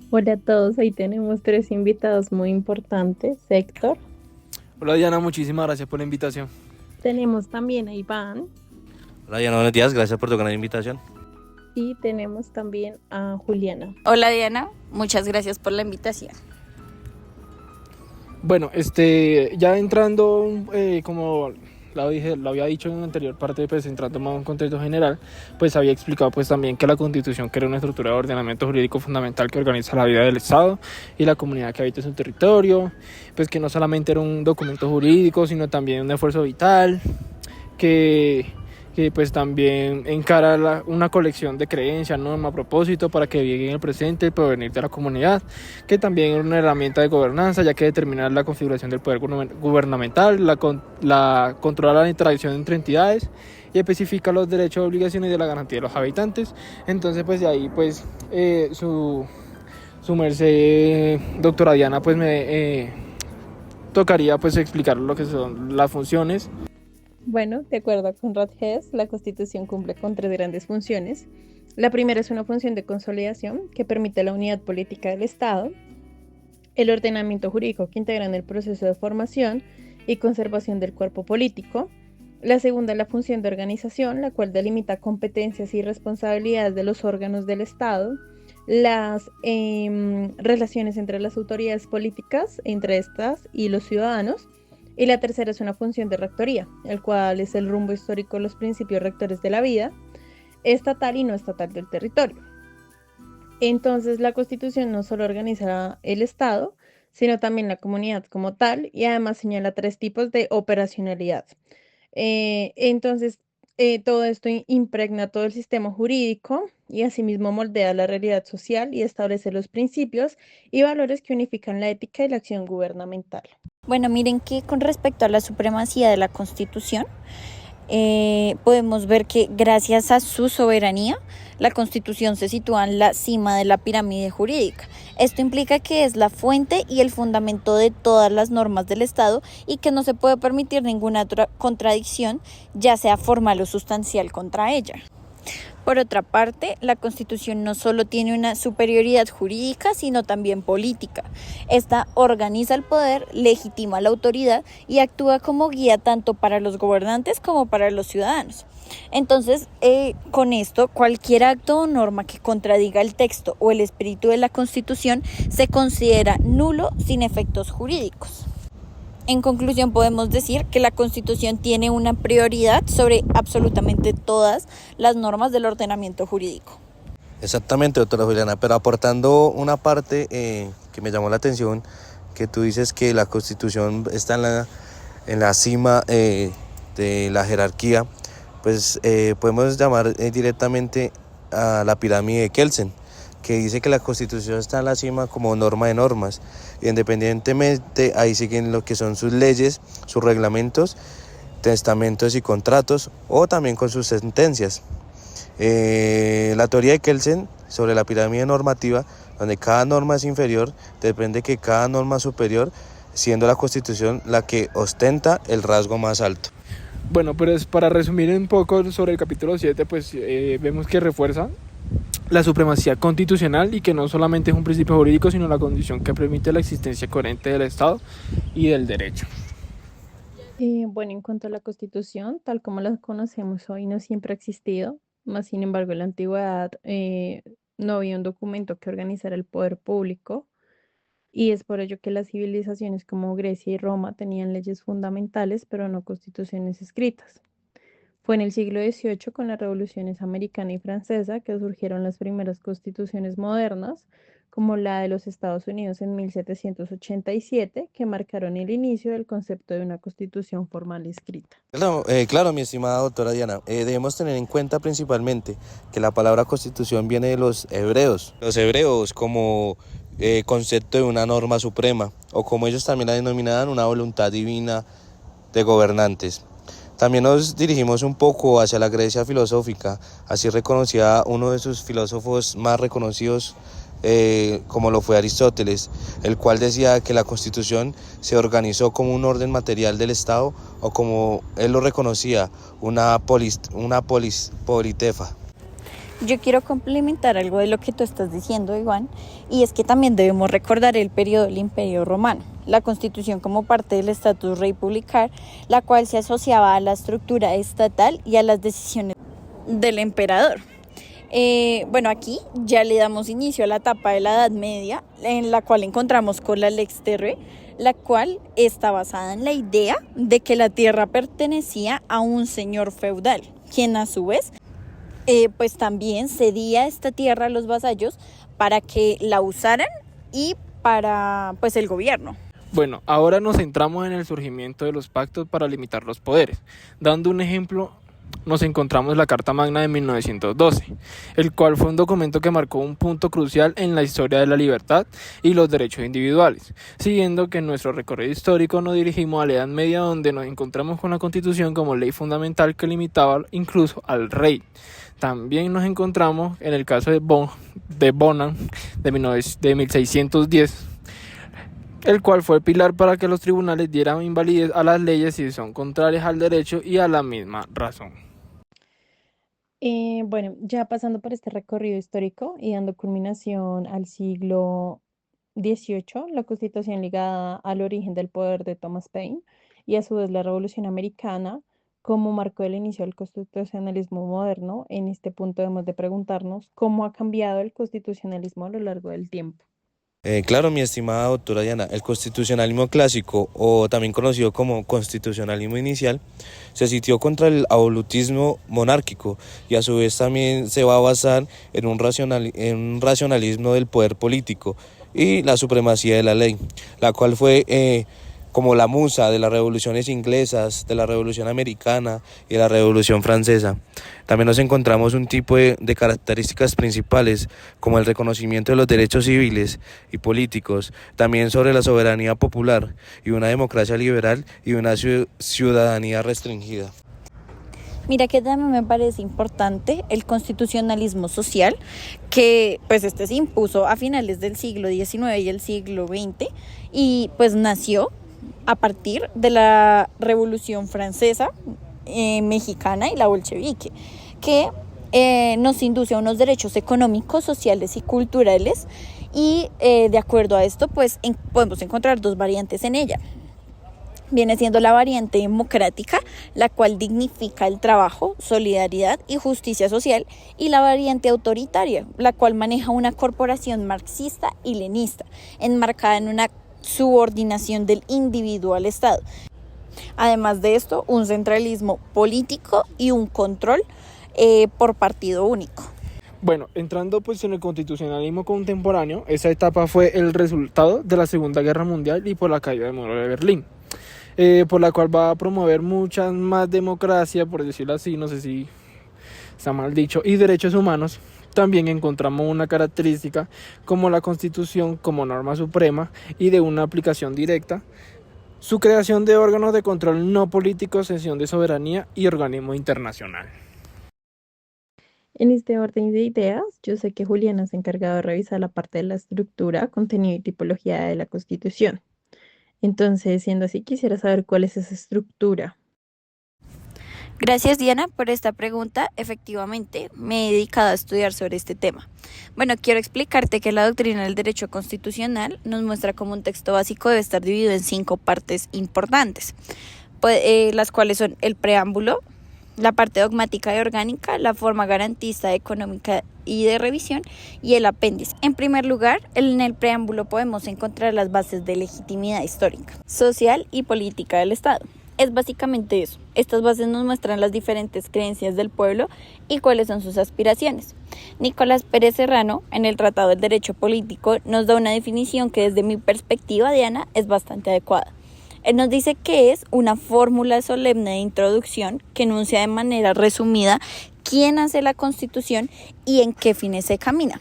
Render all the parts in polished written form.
Hola a todos, hoy tenemos tres invitados muy importantes. Héctor, Hola Diana, muchísimas gracias por la invitación. tenemos también a Iván Hola Diana, buenos días, gracias por tocar la invitación. y tenemos también a Juliana. Hola Diana, muchas gracias por la invitación. Bueno, ya entrando, como lo había dicho en la anterior parte, pues entrando más en un contexto general, pues había explicado pues también que la Constitución crea una estructura de ordenamiento jurídico fundamental que organiza la vida del Estado y la comunidad que habita en su territorio, pues que no solamente era un documento jurídico, sino también un esfuerzo vital, que, que pues también encara una colección de creencias, normas, propósito para que viven en el presente y provenir de la comunidad, que también es una herramienta de gobernanza, ya que determina la configuración del poder gubernamental, la controla la interacción entre entidades y especifica los derechos y obligaciones de la garantía de los habitantes. Entonces pues de ahí pues su merced, doctora Diana, pues me tocaría pues explicar lo que son las funciones. Bueno, de acuerdo con Rod Hess, la Constitución cumple con tres grandes funciones. La primera es una función de consolidación que permite la unidad política del Estado, el ordenamiento jurídico que integra en el proceso de formación y conservación del cuerpo político. La segunda es la función de organización, la cual delimita competencias y responsabilidades de los órganos del Estado, las relaciones entre las autoridades políticas, entre estas y los ciudadanos. Y la tercera es una función de rectoría, el cual es el rumbo histórico de los principios rectores de la vida estatal y no estatal del territorio. Entonces, la Constitución no solo organiza el Estado, sino también la comunidad como tal, y además señala tres tipos de operacionalidad. Entonces, todo esto impregna todo el sistema jurídico y asimismo moldea la realidad social y establece los principios y valores que unifican la ética y la acción gubernamental. Bueno, miren que con respecto a la supremacía de la Constitución, podemos ver que gracias a su soberanía, la Constitución se sitúa en la cima de la pirámide jurídica. Esto implica que es la fuente y el fundamento de todas las normas del Estado y que no se puede permitir ninguna otra contradicción, ya sea formal o sustancial, contra ella. Por otra parte, la Constitución no solo tiene una superioridad jurídica, sino también política. Esta organiza el poder, legitima la autoridad y actúa como guía tanto para los gobernantes como para los ciudadanos. Entonces, con esto, cualquier acto o norma que contradiga el texto o el espíritu de la Constitución se considera nulo sin efectos jurídicos. En conclusión, podemos decir que la Constitución tiene una prioridad sobre absolutamente todas las normas del ordenamiento jurídico. Exactamente, doctora Juliana, pero aportando una parte que me llamó la atención, que tú dices que la Constitución está en la cima de la jerarquía, pues podemos llamar directamente a la pirámide de Kelsen, que dice que la Constitución está en la cima como norma de normas. Independientemente, ahí siguen lo que son sus leyes, sus reglamentos, testamentos y contratos, o también con sus sentencias. La teoría de Kelsen sobre la pirámide normativa, donde cada norma es inferior, depende que cada norma superior, siendo la Constitución la que ostenta el rasgo más alto. Bueno, pero para resumir un poco sobre el capítulo 7, pues vemos que refuerza la supremacía constitucional y que no solamente es un principio jurídico, sino la condición que permite la existencia coherente del Estado y del derecho. Bueno, en cuanto a la Constitución, tal como la conocemos hoy, no siempre ha existido, más sin embargo, en la antigüedad no había un documento que organizara el poder público y es por ello que las civilizaciones como Grecia y Roma tenían leyes fundamentales, pero no constituciones escritas. Fue en el siglo XVIII, con las revoluciones americana y francesa, que surgieron las primeras constituciones modernas, como la de los Estados Unidos en 1787, que marcaron el inicio del concepto de una constitución formal escrita. Claro, mi estimada doctora Diana, debemos tener en cuenta principalmente que la palabra constitución viene de los hebreos. Los hebreos como concepto de una norma suprema, o como ellos también la denominaban, una voluntad divina de gobernantes. También nos dirigimos un poco hacia la Grecia filosófica, así reconocía uno de sus filósofos más reconocidos, como lo fue Aristóteles, el cual decía que la Constitución se organizó como un orden material del Estado, o como él lo reconocía, una politefa. Yo quiero complementar algo de lo que tú estás diciendo, Iván, y es que también debemos recordar el periodo del Imperio Romano, la Constitución como parte del Status Republicar, la cual se asociaba a la estructura estatal y a las decisiones del emperador. Bueno, aquí ya le damos inicio a la etapa de la Edad Media, en la cual encontramos con la Lex Terrae, la cual está basada en la idea de que la tierra pertenecía a un señor feudal, quien a su vez pues también cedía esta tierra a los vasallos para que la usaran y para pues el gobierno. Bueno, ahora nos centramos en el surgimiento de los pactos para limitar los poderes. Dando un ejemplo, nos encontramos la Carta Magna de 1912, el cual fue un documento que marcó un punto crucial en la historia de la libertad y los derechos individuales, siguiendo que en nuestro recorrido histórico nos dirigimos a la Edad Media, donde nos encontramos con la Constitución como ley fundamental que limitaba incluso al rey. También nos encontramos en el caso de Bonan de 1610, el cual fue el pilar para que los tribunales dieran invalidez a las leyes si son contrarias al derecho y a la misma razón. Bueno, ya pasando por este recorrido histórico y dando culminación al siglo XVIII, la Constitución ligada al origen del poder de Thomas Paine y a su vez la Revolución Americana, como marcó el inicio del constitucionalismo moderno. En este punto debemos de preguntarnos cómo ha cambiado el constitucionalismo a lo largo del tiempo. Claro, mi estimada doctora Diana, el constitucionalismo clásico, o también conocido como constitucionalismo inicial, se sitió contra el absolutismo monárquico y a su vez también se va a basar en un racionalismo del poder político y la supremacía de la ley, la cual fue como la musa de las revoluciones inglesas, de la revolución americana y de la revolución francesa. También nos encontramos un tipo de características principales como el reconocimiento de los derechos civiles y políticos, también sobre la soberanía popular y una democracia liberal y una ciudadanía restringida. Mira que también me parece importante el constitucionalismo social, que pues este se impuso a finales del siglo XIX y el siglo XX y pues nació a partir de la Revolución Francesa, mexicana y la bolchevique, que nos induce a unos derechos económicos, sociales y culturales y de acuerdo a esto pues podemos encontrar dos variantes en ella. Viene siendo la variante democrática, la cual dignifica el trabajo, solidaridad y justicia social, y la variante autoritaria, la cual maneja una corporación marxista y leninista, enmarcada en una subordinación del individuo al Estado. Además de esto, un centralismo político y un control por partido único. Bueno, entrando pues en el constitucionalismo contemporáneo, esa etapa fue el resultado de la Segunda Guerra Mundial y por la caída del muro de Berlín, por la cual va a promover mucha más democracia, por decirlo así, no sé si está mal dicho, y derechos humanos. También encontramos una característica como la Constitución como norma suprema y de una aplicación directa, su creación de órganos de control no político, cesión de soberanía y organismo internacional. En este orden de ideas, yo sé que Juliana se ha encargado de revisar la parte de la estructura, contenido y tipología de la Constitución. Entonces, siendo así, quisiera saber cuál es esa estructura. Gracias, Diana, por esta pregunta. Efectivamente, me he dedicado a estudiar sobre este tema. Bueno, quiero explicarte que la doctrina del derecho constitucional nos muestra cómo un texto básico debe estar dividido en 5 partes importantes, las cuales son el preámbulo, la parte dogmática y orgánica, la forma garantista, económica y de revisión, y el apéndice. En primer lugar, en el preámbulo podemos encontrar las bases de legitimidad histórica, social y política del Estado. Es básicamente eso. Estas bases nos muestran las diferentes creencias del pueblo y cuáles son sus aspiraciones. Nicolás Pérez Serrano, en el Tratado del Derecho Político, nos da una definición que desde mi perspectiva, Diana, es bastante adecuada. Él nos dice que es una fórmula solemne de introducción que enuncia de manera resumida quién hace la Constitución y en qué fines se encamina.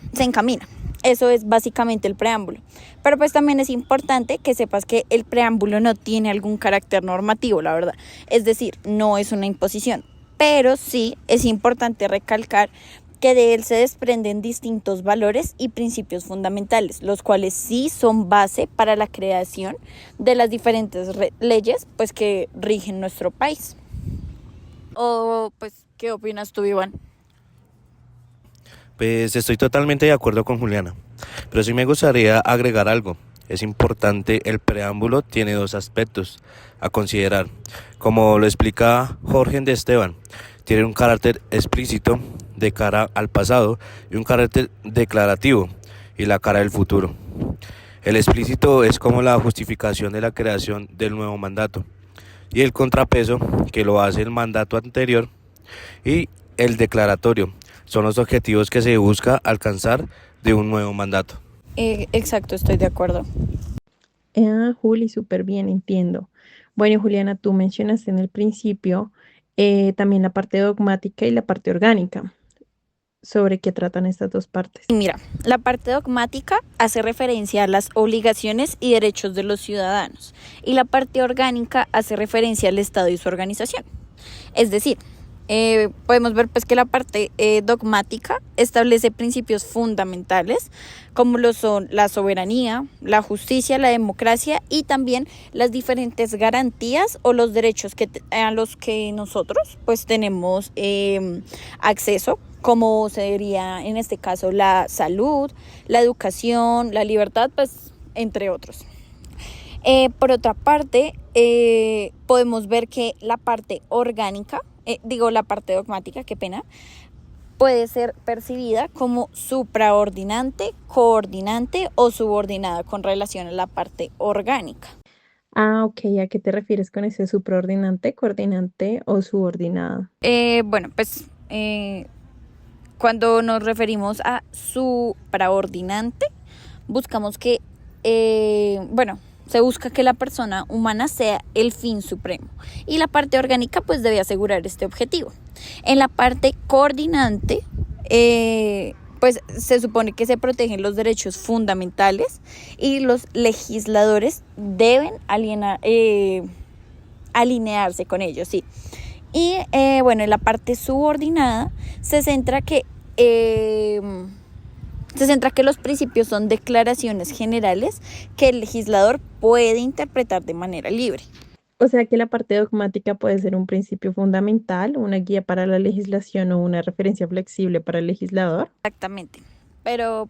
Eso es básicamente el preámbulo. Pero pues también es importante que sepas que el preámbulo no tiene algún carácter normativo, la verdad. Es decir, no es una imposición. Pero sí es importante recalcar que de él se desprenden distintos valores y principios fundamentales, los cuales sí son base para la creación de las diferentes leyes pues, que rigen nuestro país. O pues, ¿qué opinas tú, Iván? Pues estoy totalmente de acuerdo con Juliana, pero sí me gustaría agregar algo. Es importante, el preámbulo tiene dos aspectos a considerar. Como lo explica Jorge de Esteban, tiene un carácter explícito de cara al pasado y un carácter declarativo y la cara del futuro. El explícito es como la justificación de la creación del nuevo mandato y el contrapeso que lo hace el mandato anterior, y el declaratorio son los objetivos que se busca alcanzar de un nuevo mandato. Exacto, estoy de acuerdo. Juli, súper bien, entiendo. Bueno, Juliana, tú mencionaste en el principio también la parte dogmática y la parte orgánica. ¿Sobre qué tratan estas dos partes? Y mira, la parte dogmática hace referencia a las obligaciones y derechos de los ciudadanos y la parte orgánica hace referencia al Estado y su organización. Es decir, podemos ver pues que la parte dogmática establece principios fundamentales como lo son la soberanía, la justicia, la democracia y también las diferentes garantías o los derechos a los que nosotros pues tenemos acceso, como sería en este caso la salud, la educación, la libertad, pues entre otros. Por otra parte, podemos ver que la parte orgánica, la parte dogmática, qué pena, puede ser percibida como supraordinante, coordinante o subordinada con relación a la parte orgánica. Ok, ¿a qué te refieres con ese supraordinante, coordinante o subordinado? Cuando nos referimos a supraordinante, buscamos que, se busca que la persona humana sea el fin supremo y la parte orgánica pues debe asegurar este objetivo. En la parte coordinante pues se supone que se protegen los derechos fundamentales y los legisladores deben alinearse con ellos, sí. Y en la parte subordinada se centra que los principios son declaraciones generales que el legislador puede interpretar de manera libre. O sea que la parte dogmática puede ser un principio fundamental, una guía para la legislación o una referencia flexible para el legislador. Exactamente. Pero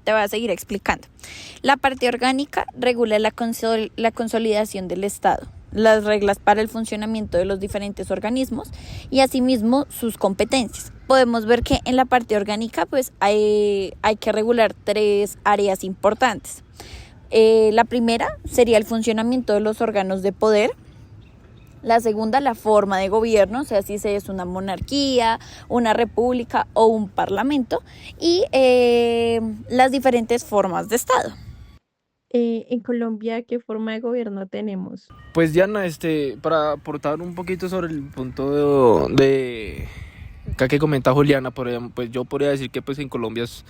te voy a seguir explicando. La parte orgánica regula la consolidación del Estado, las reglas para el funcionamiento de los diferentes organismos y asimismo sus competencias. Podemos ver que en la parte orgánica pues hay que regular 3 áreas importantes. La primera sería el funcionamiento de los órganos de poder. La segunda, la forma de gobierno, o sea, si es una monarquía, una república o un parlamento. Y las diferentes formas de Estado. En Colombia, ¿qué forma de gobierno tenemos? Pues Diana, para aportar un poquito sobre el punto de que comenta Juliana, pues yo podría decir que pues en Colombia es,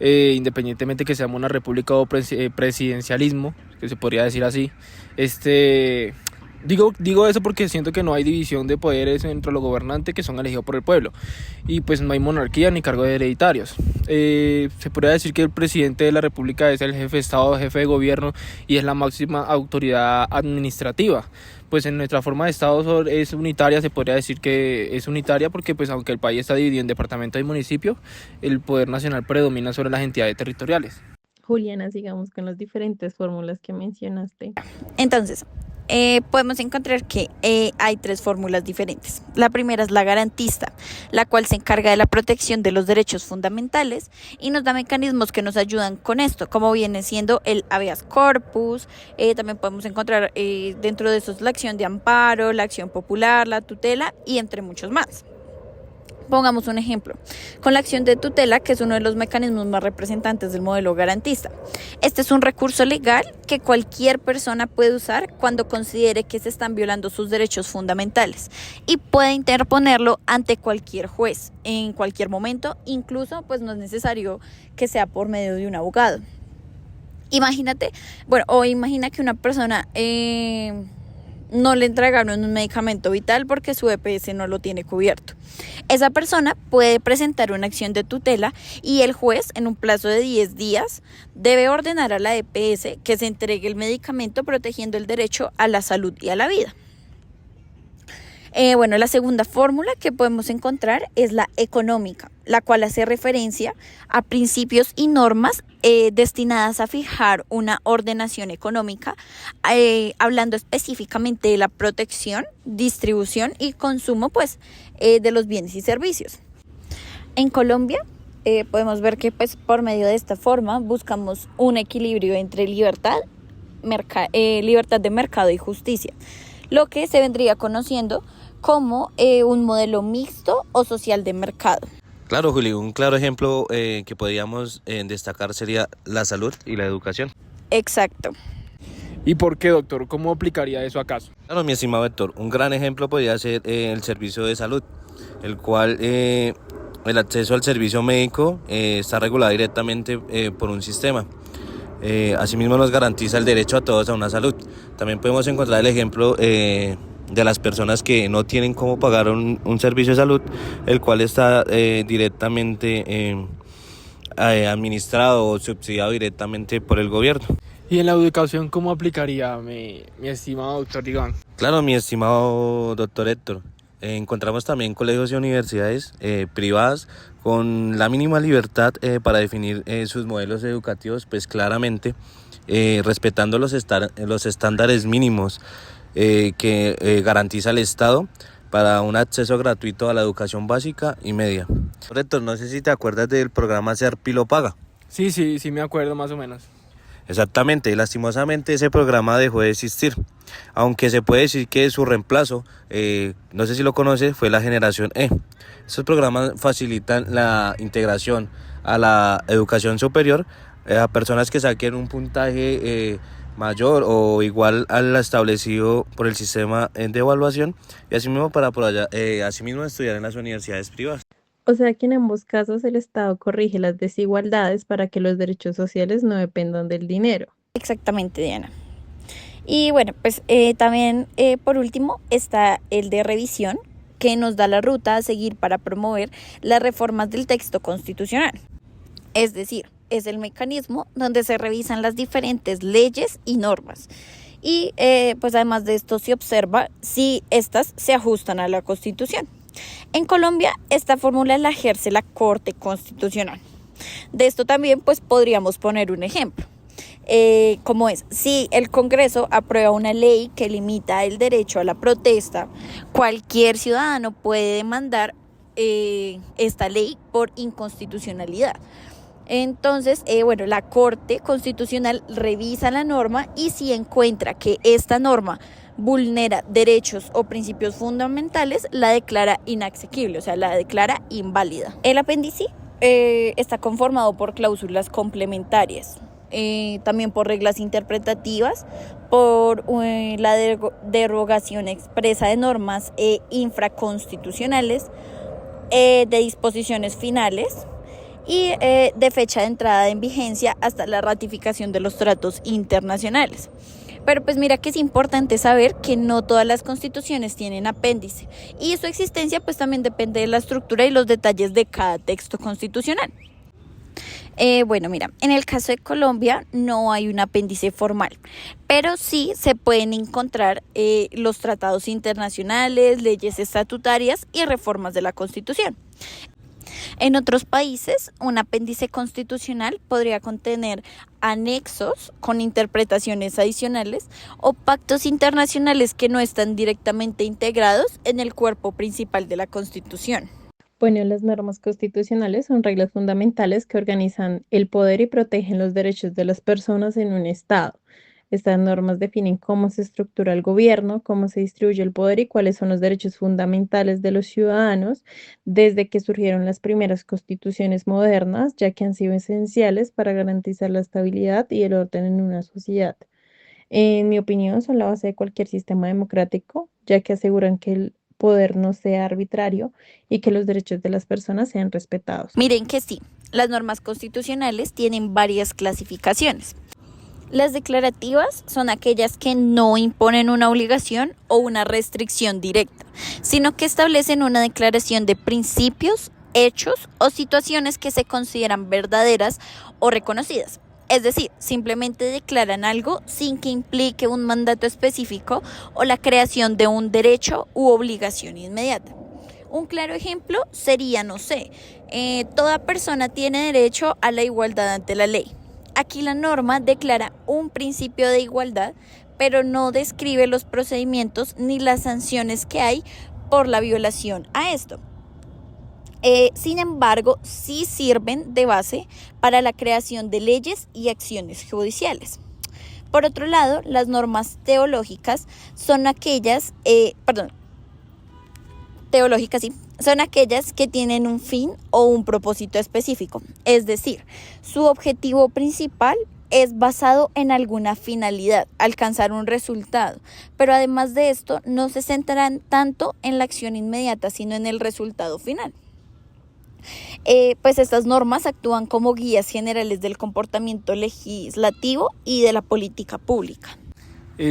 independientemente que seamos una república o presidencialismo, que se podría decir así, Digo eso porque siento que no hay división de poderes entre los gobernantes que son elegidos por el pueblo y pues no hay monarquía ni cargos hereditarios. Se podría decir que el presidente de la república es el jefe de estado, jefe de gobierno y es la máxima autoridad administrativa. Pues en nuestra forma de estado es unitaria, se podría decir que es unitaria porque pues aunque el país está dividido en departamentos y municipios, el poder nacional predomina sobre las entidades territoriales. Juliana, sigamos con las diferentes fórmulas que mencionaste. Entonces, podemos encontrar que hay 3 fórmulas diferentes. La primera es la garantista, la cual se encarga de la protección de los derechos fundamentales y nos da mecanismos que nos ayudan con esto, como viene siendo el habeas corpus. También podemos encontrar dentro de esos la acción de amparo, la acción popular, la tutela y entre muchos más. Pongamos un ejemplo, con la acción de tutela, que es uno de los mecanismos más representantes del modelo garantista. Este es un recurso legal que cualquier persona puede usar cuando considere que se están violando sus derechos fundamentales y puede interponerlo ante cualquier juez en cualquier momento, incluso pues no es necesario que sea por medio de un abogado. Imagina que una persona no le entregaron un medicamento vital porque su EPS no lo tiene cubierto. Esa persona puede presentar una acción de tutela y el juez, en un plazo de 10 días, debe ordenar a la EPS que se entregue el medicamento protegiendo el derecho a la salud y a la vida. Bueno, la segunda fórmula que podemos encontrar es la económica, la cual hace referencia a principios y normas destinadas a fijar una ordenación económica, hablando específicamente de la protección, distribución y consumo pues, de los bienes y servicios. En Colombia podemos ver que pues, por medio de esta forma buscamos un equilibrio entre libertad de mercado y justicia, lo que se vendría conociendo como un modelo mixto o social de mercado. Claro, Juli, un claro ejemplo que podríamos destacar sería la salud y la educación. Exacto. ¿Y por qué, doctor? ¿Cómo aplicaría eso acaso? Claro, mi estimado Héctor, un gran ejemplo podría ser el servicio de salud, el cual el acceso al servicio médico está regulado directamente por un sistema. Asimismo nos garantiza el derecho a todos a una salud. También podemos encontrar el ejemplo de las personas que no tienen cómo pagar un servicio de salud, el cual está directamente administrado o subsidiado directamente por el gobierno. ¿Y en la educación cómo aplicaría, mi estimado doctor Iván? Claro, mi estimado doctor Héctor, encontramos también colegios y universidades privadas con la mínima libertad para definir sus modelos educativos, pues claramente respetando los estándares mínimos que garantiza el Estado para un acceso gratuito a la educación básica y media. Héctor, no sé si te acuerdas del programa Serpi lo Paga. Sí, me acuerdo más o menos. Exactamente, lastimosamente ese programa dejó de existir, aunque se puede decir que su reemplazo, no sé si lo conoce, fue la generación E. Estos programas facilitan la integración a la educación superior a personas que saquen un puntaje mayor o igual al establecido por el sistema de evaluación y asimismo para asimismo estudiar en las universidades privadas. O sea que en ambos casos el Estado corrige las desigualdades para que los derechos sociales no dependan del dinero. Exactamente, Diana. Y bueno, pues también por último está el de revisión, que nos da la ruta a seguir para promover las reformas del texto constitucional. Es decir, es el mecanismo donde se revisan las diferentes leyes y normas. Y pues además de esto se observa si éstas se ajustan a la Constitución. En Colombia esta fórmula la ejerce la Corte Constitucional. De esto también pues podríamos poner un ejemplo. Como es, si el Congreso aprueba una ley que limita el derecho a la protesta, cualquier ciudadano puede demandar esta ley por inconstitucionalidad. Entonces, la Corte Constitucional revisa la norma y si encuentra que esta norma vulnera derechos o principios fundamentales, la declara inasequible, o sea, la declara inválida. El apéndice está conformado por cláusulas complementarias, también por reglas interpretativas, por la derogación expresa de normas infraconstitucionales, de disposiciones finales y de fecha de entrada en vigencia hasta la ratificación de los tratados internacionales. Pero pues mira que es importante saber que no todas las constituciones tienen apéndice y su existencia pues también depende de la estructura y los detalles de cada texto constitucional. En el caso de Colombia no hay un apéndice formal, pero sí se pueden encontrar los tratados internacionales, leyes estatutarias y reformas de la Constitución. En otros países, un apéndice constitucional podría contener anexos con interpretaciones adicionales o pactos internacionales que no están directamente integrados en el cuerpo principal de la Constitución. Bueno, las normas constitucionales son reglas fundamentales que organizan el poder y protegen los derechos de las personas en un Estado. Estas normas definen cómo se estructura el gobierno, cómo se distribuye el poder y cuáles son los derechos fundamentales de los ciudadanos desde que surgieron las primeras constituciones modernas, ya que han sido esenciales para garantizar la estabilidad y el orden en una sociedad. En mi opinión, son la base de cualquier sistema democrático, ya que aseguran que el poder no sea arbitrario y que los derechos de las personas sean respetados. Miren que sí, las normas constitucionales tienen varias clasificaciones. Las declarativas son aquellas que no imponen una obligación o una restricción directa, sino que establecen una declaración de principios, hechos o situaciones que se consideran verdaderas o reconocidas. Es decir, simplemente declaran algo sin que implique un mandato específico o la creación de un derecho u obligación inmediata. Un claro ejemplo sería, no sé, toda persona tiene derecho a la igualdad ante la ley. Aquí la norma declara un principio de igualdad, pero no describe los procedimientos ni las sanciones que hay por la violación a esto. Sin embargo, sí sirven de base para la creación de leyes y acciones judiciales. Por otro lado, las normas teológicas son aquellas, teológicas sí, son aquellas que tienen un fin o un propósito específico, es decir, su objetivo principal es basado en alguna finalidad, alcanzar un resultado, pero además de esto no se centrarán tanto en la acción inmediata, sino en el resultado final. Pues estas normas actúan como guías generales del comportamiento legislativo y de la política pública.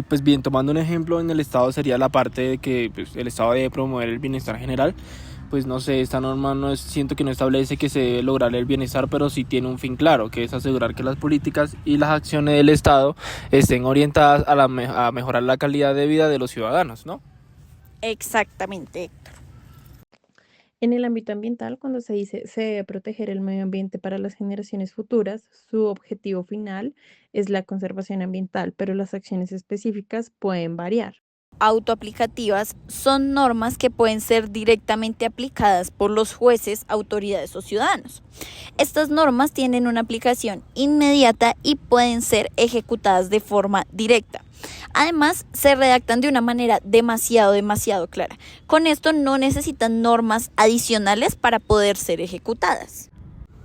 Pues bien, tomando un ejemplo, en el Estado sería la parte de que pues, el Estado debe promover el bienestar general. Pues no sé, esta norma siento que no establece que se debe lograr el bienestar, pero sí tiene un fin claro, que es asegurar que las políticas y las acciones del Estado estén orientadas a mejorar la calidad de vida de los ciudadanos, ¿no? Exactamente. En el ámbito ambiental, cuando se dice se debe proteger el medio ambiente para las generaciones futuras, su objetivo final es la conservación ambiental, pero las acciones específicas pueden variar. Autoaplicativas son normas que pueden ser directamente aplicadas por los jueces, autoridades o ciudadanos. Estas normas tienen una aplicación inmediata y pueden ser ejecutadas de forma directa. Además, se redactan de una manera demasiado clara. Con esto no necesitan normas adicionales para poder ser ejecutadas.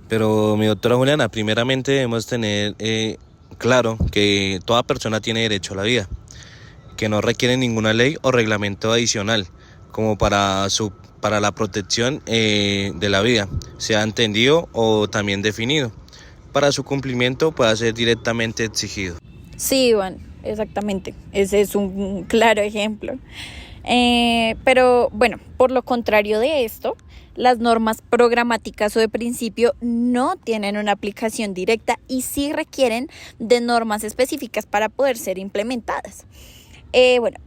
Pero mi doctora Juliana, primeramente debemos tener claro que toda persona tiene derecho a la vida, que no requiere ninguna ley o reglamento adicional como para la protección de la vida, sea entendido o también definido. Para su cumplimiento pueda ser directamente exigido. Sí, Iván, exactamente. Ese es un claro ejemplo. Pero bueno, por lo contrario de esto, las normas programáticas o de principio no tienen una aplicación directa y sí requieren de normas específicas para poder ser implementadas.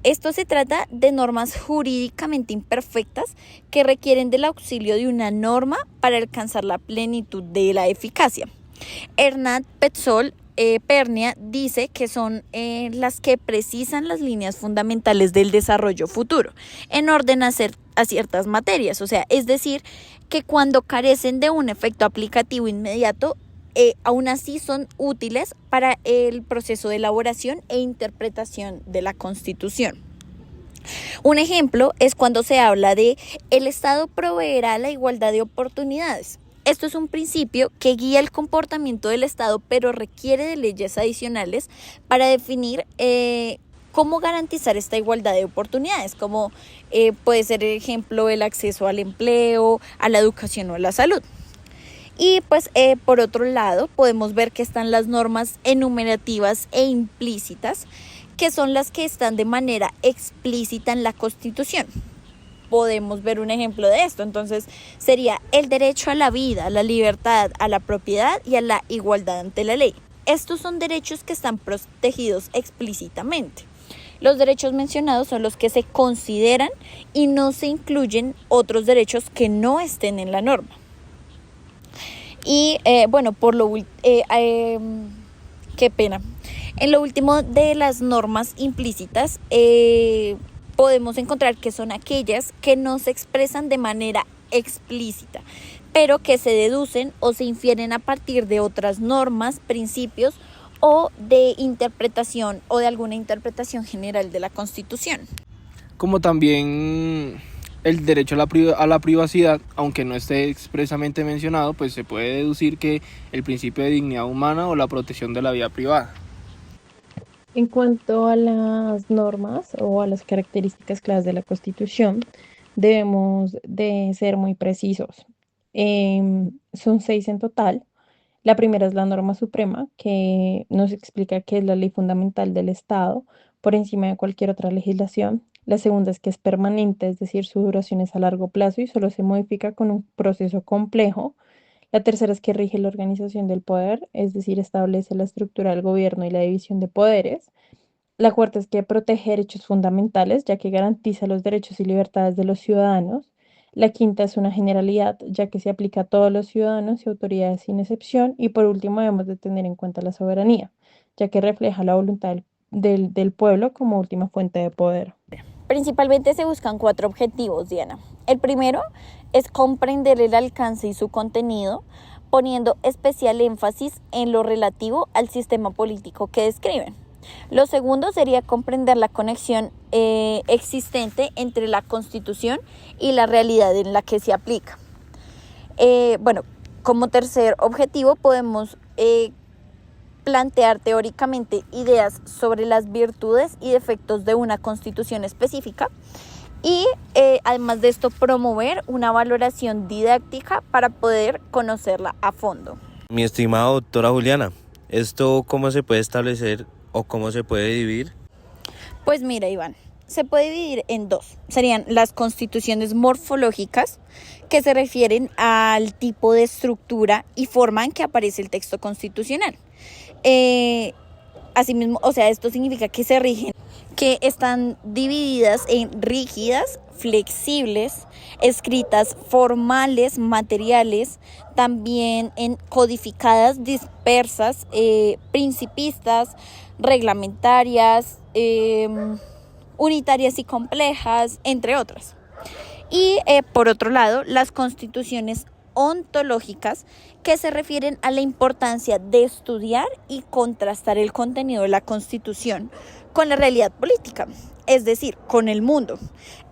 Esto se trata de normas jurídicamente imperfectas que requieren del auxilio de una norma para alcanzar la plenitud de la eficacia. Hernán Petzol Pernia dice que son las que precisan las líneas fundamentales del desarrollo futuro en orden a ciertas materias, o sea, es decir, que cuando carecen de un efecto aplicativo inmediato, aún así son útiles para el proceso de elaboración e interpretación de la Constitución. Un ejemplo es cuando se habla de el Estado proveerá la igualdad de oportunidades. Esto es un principio que guía el comportamiento del Estado, pero requiere de leyes adicionales para definir cómo garantizar esta igualdad de oportunidades, como puede ser, el ejemplo, el acceso al empleo, a la educación o a la salud. Y pues por otro lado podemos ver que están las normas enumerativas e implícitas, que son las que están de manera explícita en la Constitución. Podemos ver un ejemplo de esto, entonces sería el derecho a la vida, a la libertad, a la propiedad y a la igualdad ante la ley. Estos son derechos que están protegidos explícitamente. Los derechos mencionados son los que se consideran y no se incluyen otros derechos que no estén en la norma. Y qué pena. En lo último de las normas implícitas, podemos encontrar que son aquellas que no se expresan de manera explícita, pero que se deducen o se infieren a partir de otras normas, principios o de interpretación o de alguna interpretación general de la Constitución. Como también el derecho a la privacidad, aunque no esté expresamente mencionado, pues se puede deducir que el principio de dignidad humana o la protección de la vida privada. En cuanto a las normas o a las características claras de la Constitución, debemos de ser muy precisos. Son 6 en total. La primera es la norma suprema, que nos explica que es la ley fundamental del Estado por encima de cualquier otra legislación. La segunda es que es permanente, es decir, su duración es a largo plazo y solo se modifica con un proceso complejo. La tercera es que rige la organización del poder, es decir, establece la estructura del gobierno y la división de poderes. La cuarta es que protege derechos fundamentales, ya que garantiza los derechos y libertades de los ciudadanos. La quinta es una generalidad, ya que se aplica a todos los ciudadanos y autoridades sin excepción. Y por último, debemos de tener en cuenta la soberanía, ya que refleja la voluntad del pueblo como última fuente de poder. Principalmente se buscan 4 objetivos, Diana. El primero es comprender el alcance y su contenido, poniendo especial énfasis en lo relativo al sistema político que describen. Lo segundo sería comprender la conexión existente entre la Constitución y la realidad en la que se aplica. Como tercer objetivo podemos plantear teóricamente ideas sobre las virtudes y defectos de una constitución específica y además de esto promover una valoración didáctica para poder conocerla a fondo. Mi estimada doctora Juliana, ¿esto cómo se puede establecer o cómo se puede dividir? Pues mira, Iván, se puede dividir en 2. Serían las constituciones morfológicas, que se refieren al tipo de estructura y forma en que aparece el texto constitucional. Asimismo, esto significa que se rigen, que están divididas en rígidas, flexibles, escritas formales, materiales, también en codificadas, dispersas, principistas, reglamentarias, unitarias y complejas, entre otras. Y por otro lado, las constituciones ontológicas, que se refieren a la importancia de estudiar y contrastar el contenido de la Constitución con la realidad política, es decir, con el mundo.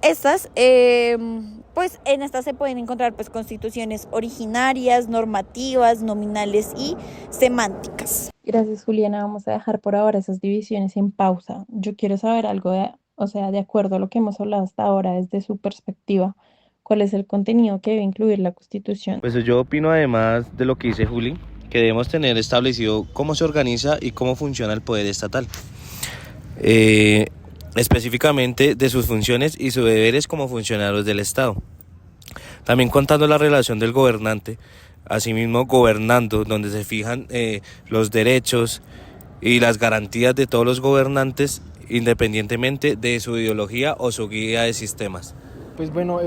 Estas, en estas se pueden encontrar constituciones originarias, normativas, nominales y semánticas. Gracias, Juliana. Vamos a dejar por ahora esas divisiones en pausa. Yo quiero saber algo de acuerdo a lo que hemos hablado hasta ahora, desde su perspectiva, ¿cuál es el contenido que debe incluir la Constitución? Pues yo opino, además de lo que dice Juli, que debemos tener establecido cómo se organiza y cómo funciona el poder estatal. Específicamente de sus funciones y sus deberes como funcionarios del Estado. También contando la relación del gobernante, asimismo gobernando, donde se fijan los derechos y las garantías de todos los gobernantes, independientemente de su ideología o su guía de sistemas. Pues bueno,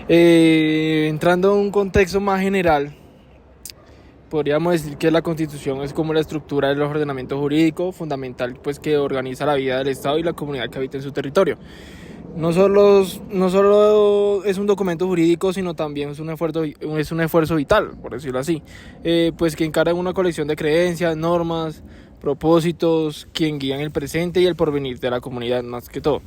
entrando en un contexto más general, podríamos decir que la Constitución es como la estructura del ordenamiento jurídico fundamental, pues, que organiza la vida del Estado y la comunidad que habita en su territorio. No solo es un documento jurídico, sino también es un esfuerzo vital, por decirlo así, pues que encarga una colección de creencias, normas, propósitos, quien guían el presente y el porvenir de la comunidad, más que todo.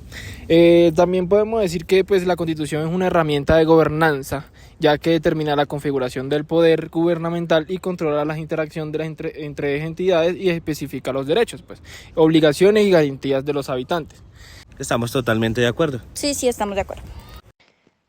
También podemos decir que pues la Constitución es una herramienta de gobernanza, ya que determina la configuración del poder gubernamental y controla las interacciones entre entidades y especifica los derechos, pues, obligaciones y garantías de los habitantes. Estamos totalmente de acuerdo. Sí, estamos de acuerdo.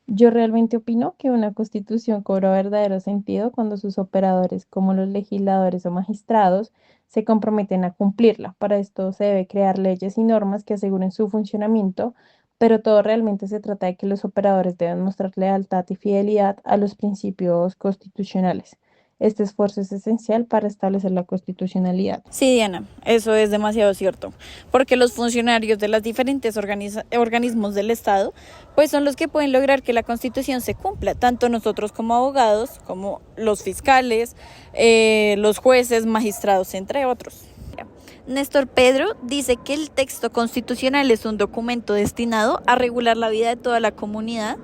Yo realmente opino que una constitución cobra verdadero sentido cuando sus operadores, como los legisladores o magistrados, se comprometen a cumplirla. Para esto se debe crear leyes y normas que aseguren su funcionamiento, pero todo realmente se trata de que los operadores deben mostrar lealtad y fidelidad a los principios constitucionales. Este esfuerzo es esencial para establecer la constitucionalidad. Sí, Diana, eso es demasiado cierto, porque los funcionarios de los diferentes organismos del Estado, pues son los que pueden lograr que la Constitución se cumpla, tanto nosotros como abogados, como los fiscales, los jueces, magistrados, entre otros. Néstor Pedro dice que el texto constitucional es un documento destinado a regular la vida de toda la comunidad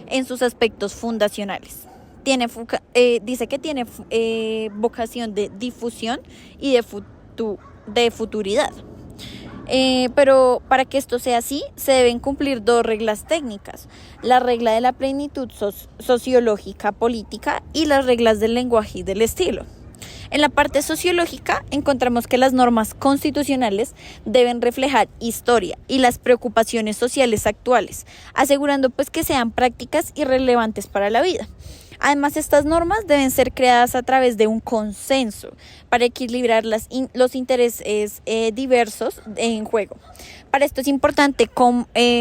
en sus aspectos fundacionales. Dice que tiene vocación de difusión y de futuridad. Pero para que esto sea así, se deben cumplir 2 reglas técnicas: la regla de la plenitud sociológica política y las reglas del lenguaje y del estilo. En la parte sociológica encontramos que las normas constitucionales deben reflejar historia y las preocupaciones sociales actuales, asegurando pues que sean prácticas y relevantes para la vida. Además, estas normas deben ser creadas a través de un consenso para equilibrar los intereses diversos en juego. Para esto es importante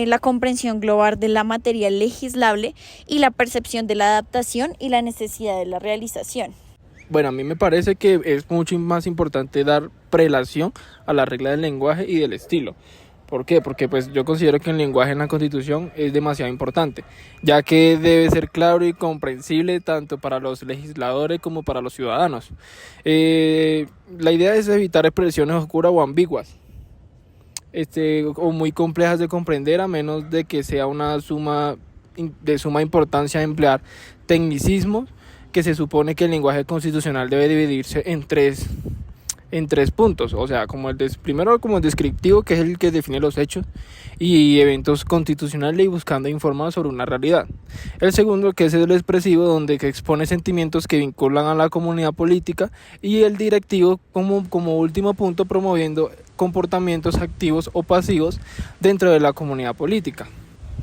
la comprensión global de la materia legislable y la percepción de la adaptación y la necesidad de la realización. Bueno, a mí me parece que es mucho más importante dar prelación a la regla del lenguaje y del estilo. ¿Por qué? Porque pues yo considero que el lenguaje en la Constitución es demasiado importante, ya que debe ser claro y comprensible tanto para los legisladores como para los ciudadanos. La idea es evitar expresiones oscuras o ambiguas, o muy complejas de comprender, a menos de que sea de suma importancia emplear tecnicismos, que se supone que el lenguaje constitucional debe dividirse en tres puntos, o sea, primero como el descriptivo, que es el que define los hechos y eventos constitucionales y buscando informar sobre una realidad. El segundo, que es el expresivo, donde que expone sentimientos que vinculan a la comunidad política, y el directivo como último punto, promoviendo comportamientos activos o pasivos dentro de la comunidad política.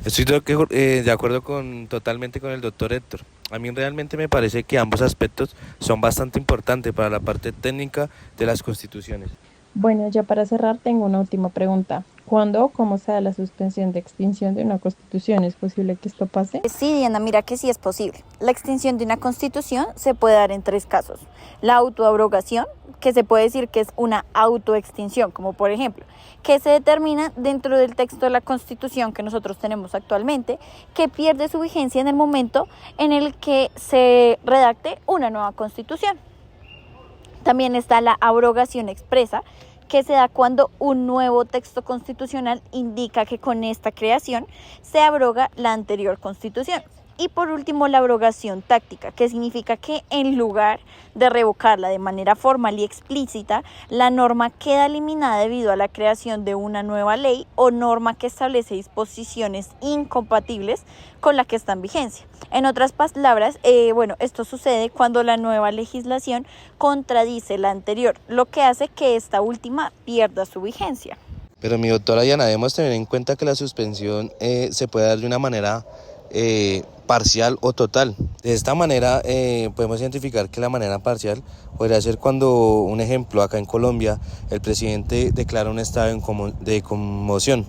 Estoy de acuerdo totalmente con el doctor Héctor. A mí realmente me parece que ambos aspectos son bastante importantes para la parte técnica de las constituciones. Bueno, ya para cerrar, tengo una última pregunta. ¿Cuándo o cómo se da la suspensión de extinción de una constitución? ¿Es posible que esto pase? Sí, Diana, mira que sí es posible. La extinción de una constitución se puede dar en 3 casos. La autoabrogación, que se puede decir que es una autoextinción, como por ejemplo, que se determina dentro del texto de la constitución que nosotros tenemos actualmente, que pierde su vigencia en el momento en el que se redacte una nueva constitución. También está la abrogación expresa, que se da cuando un nuevo texto constitucional indica que con esta creación se abroga la anterior constitución. Y por último, la abrogación táctica, que significa que en lugar de revocarla de manera formal y explícita, la norma queda eliminada debido a la creación de una nueva ley o norma que establece disposiciones incompatibles con la que está en vigencia. En otras palabras, esto sucede cuando la nueva legislación contradice la anterior, lo que hace que esta última pierda su vigencia. Pero mi doctora Diana, debemos tener en cuenta que la suspensión se puede dar de una manera parcial o total. De esta manera podemos identificar que la manera parcial podría ser cuando, un ejemplo, acá en Colombia, el presidente declara un estado de conmoción,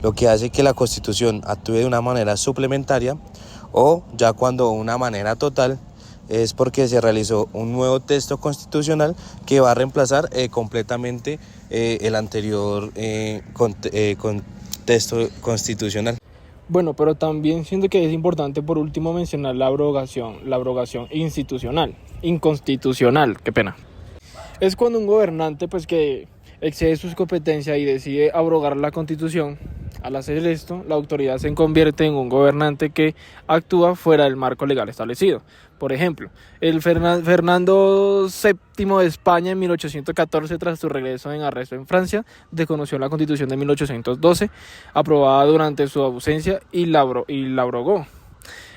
lo que hace que la Constitución actúe de una manera suplementaria, o ya cuando una manera total es porque se realizó un nuevo texto constitucional que va a reemplazar completamente el anterior contexto constitucional. Bueno, pero también siento que es importante por último mencionar la abrogación inconstitucional, qué pena. Es cuando un gobernante pues que excede sus competencias y decide abrogar la Constitución. Al hacer esto, la autoridad se convierte en un gobernante que actúa fuera del marco legal establecido. Por ejemplo, el Fernando VII de España en 1814, tras su regreso en arresto en Francia, desconoció la Constitución de 1812, aprobada durante su ausencia, y la abrogó.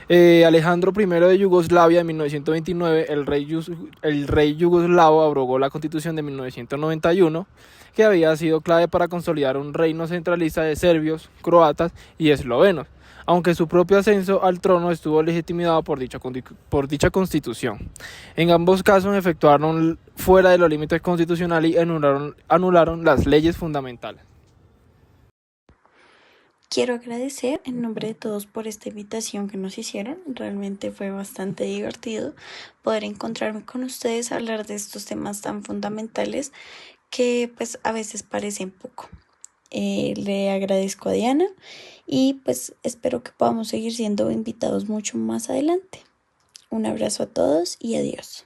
Alejandro I de Yugoslavia en 1929, el rey yugoslavo abrogó la Constitución de 1991, que había sido clave para consolidar un reino centralista de serbios, croatas y eslovenos, aunque su propio ascenso al trono estuvo legitimado por dicha constitución. En ambos casos efectuaron fuera de los límites constitucionales y anularon las leyes fundamentales. Quiero agradecer en nombre de todos por esta invitación que nos hicieron. Realmente fue bastante divertido poder encontrarme con ustedes, hablar de estos temas tan fundamentales que pues a veces parecen poco. Le agradezco a Diana y pues espero que podamos seguir siendo invitados mucho más adelante. Un abrazo a todos y adiós.